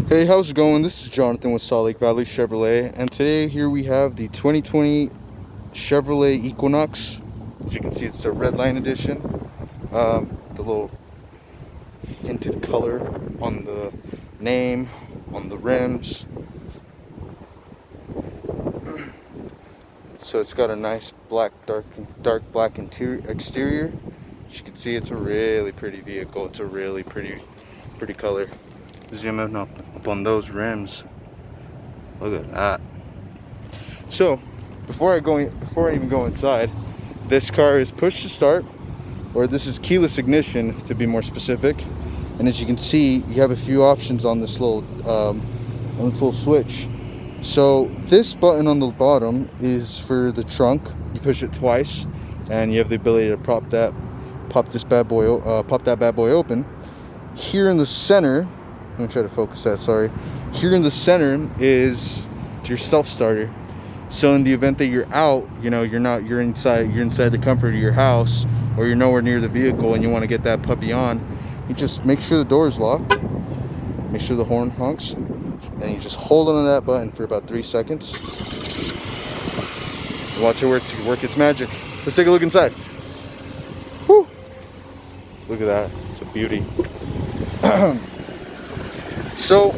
Hey, how's it going? This is Jonathan with Salt Lake Valley Chevrolet, and today here we have the 2020 Chevrolet Equinox. As you can see, it's a Redline edition. The little hinted color on the name, on the rims. So it's got a nice black, dark black exterior. As you can see, it's a really pretty vehicle. It's a really pretty color. Zoom in up on those rims. Look at that. So before I even go inside, this car is push to start, or this is keyless ignition to be more specific. And as you can see, you have a few options on this little switch. So this button on the bottom is for the trunk. You push it twice, and you have the ability to pop that bad boy open. Here in the center, I'm gonna try to focus that. Sorry. Here in the center is your self starter. So in the event that you're out, you're inside the comfort of your house, or you're nowhere near the vehicle, and you want to get that puppy on, you just make sure the door is locked, make sure the horn honks, and you just hold on to that button for about 3 seconds. Watch it work its magic. Let's take a look inside. Whew. Look at that. It's a beauty. So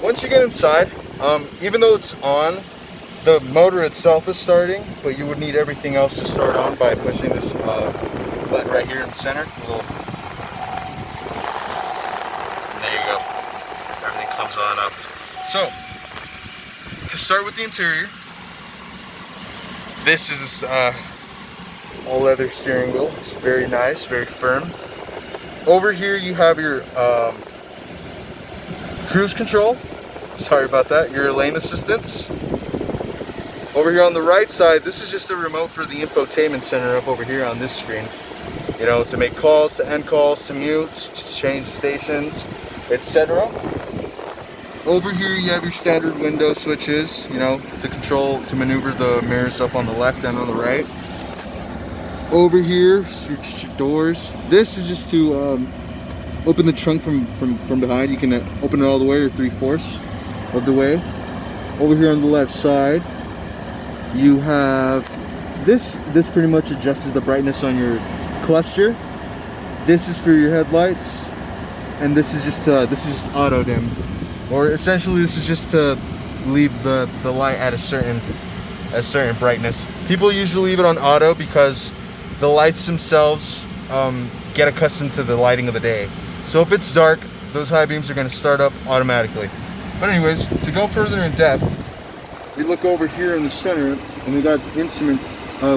once you get inside, even though it's on, the motor itself is starting, but you would need everything else to start on by pushing this button right here in the center. And there you go. Everything comes on up. So to start with the interior, this is all leather steering wheel. It's very nice, very firm. Over here you have your cruise control. Sorry about that. Your lane assistance. Over here on the right side, this is just a remote for the infotainment center up over here on this screen. To make calls, to end calls, to mute, to change stations, etc. Over here you have your standard window switches, to maneuver the mirrors up on the left and on the right. Over here, your doors. This is just to open the trunk from behind. You can open it all the way or 3/4 of the way. Over here on the left side, you have this pretty much adjusts the brightness on your cluster. This is for your headlights, and this is just auto dim, or essentially this is just to leave the light at a certain brightness. People usually leave it on auto because the lights themselves get accustomed to the lighting of the day. So if it's dark, those high beams are going to start up automatically. But anyways, to go further in depth, we look over here in the center, and we got instrument.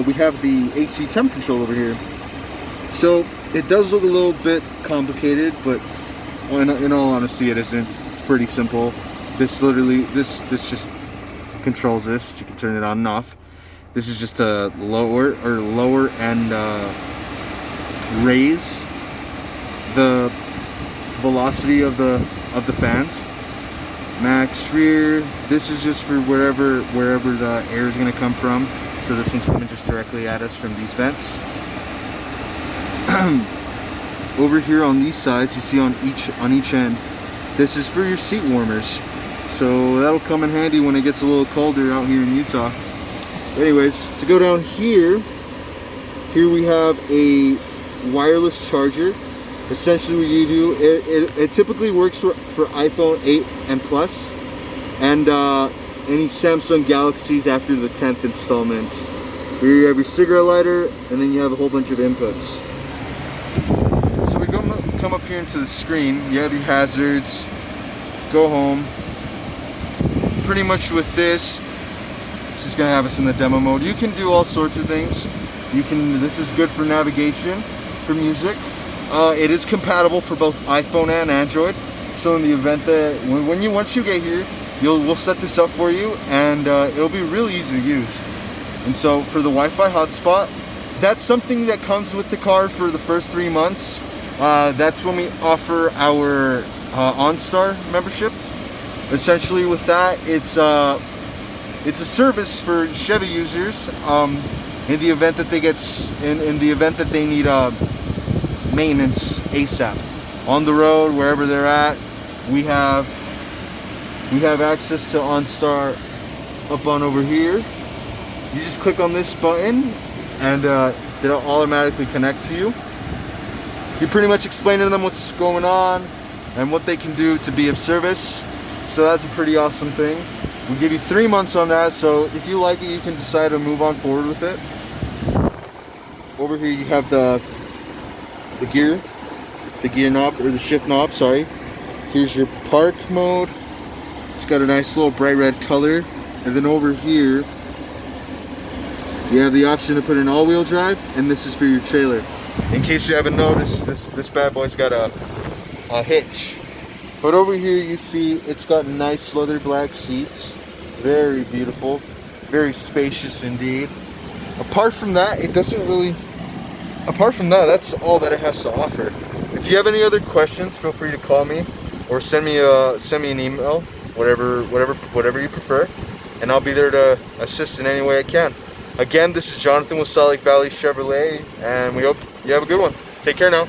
We have the AC temp control over here. So it does look a little bit complicated, but in all honesty, it isn't. It's pretty simple. This just controls this. You can turn it on and off. This is just to lower and raise the velocity of the fans. Max rear. This is just for wherever the air is going to come from. So this one's coming just directly at us from these vents. Over here on these sides, you see on each end, this is for your seat warmers. So that'll come in handy when it gets a little colder out here in Utah. Anyways, to go down here we have a wireless charger. Essentially what you do, it typically works for iPhone 8 and Plus, and any Samsung Galaxies after the 10th installment. Here you have your cigarette lighter, and then you have a whole bunch of inputs. So we come up here into the screen, you have your hazards, go home. Pretty much with this is going to have us in the demo mode. You can do all sorts of things. This is good for navigation, for music. It is compatible for both iPhone and Android. So in the event that once you get here, we'll set this up for you, and it'll be really easy to use. And so for the Wi-Fi hotspot, that's something that comes with the car for the first 3 months. That's when we offer our OnStar membership. Essentially, with that, it's a service for Chevy users. In the event that they need maintenance ASAP on the road, wherever they're at, we have We have access to OnStar up on over here. You just click on this button and they'll automatically connect to you. You pretty much explain to them what's going on and what they can do to be of service. So that's a pretty awesome thing. We give you 3 months on that, so if you like it, you can decide to move on forward with it. Over here you have the gear knob, or the shift knob, sorry. Here's your park mode. It's got a nice little bright red color. And then over here, you have the option to put in all-wheel drive, and this is for your trailer. In case you haven't noticed, this bad boy's got a hitch. But over here you see it's got nice leather black seats. Very beautiful. Very spacious indeed. Apart from that, that's all that it has to offer. If you have any other questions, feel free to call me or send me an email, whatever you prefer, and I'll be there to assist in any way I can. Again, this is Jonathan with Salt Lake Valley Chevrolet, and we hope you have a good one. Take care now.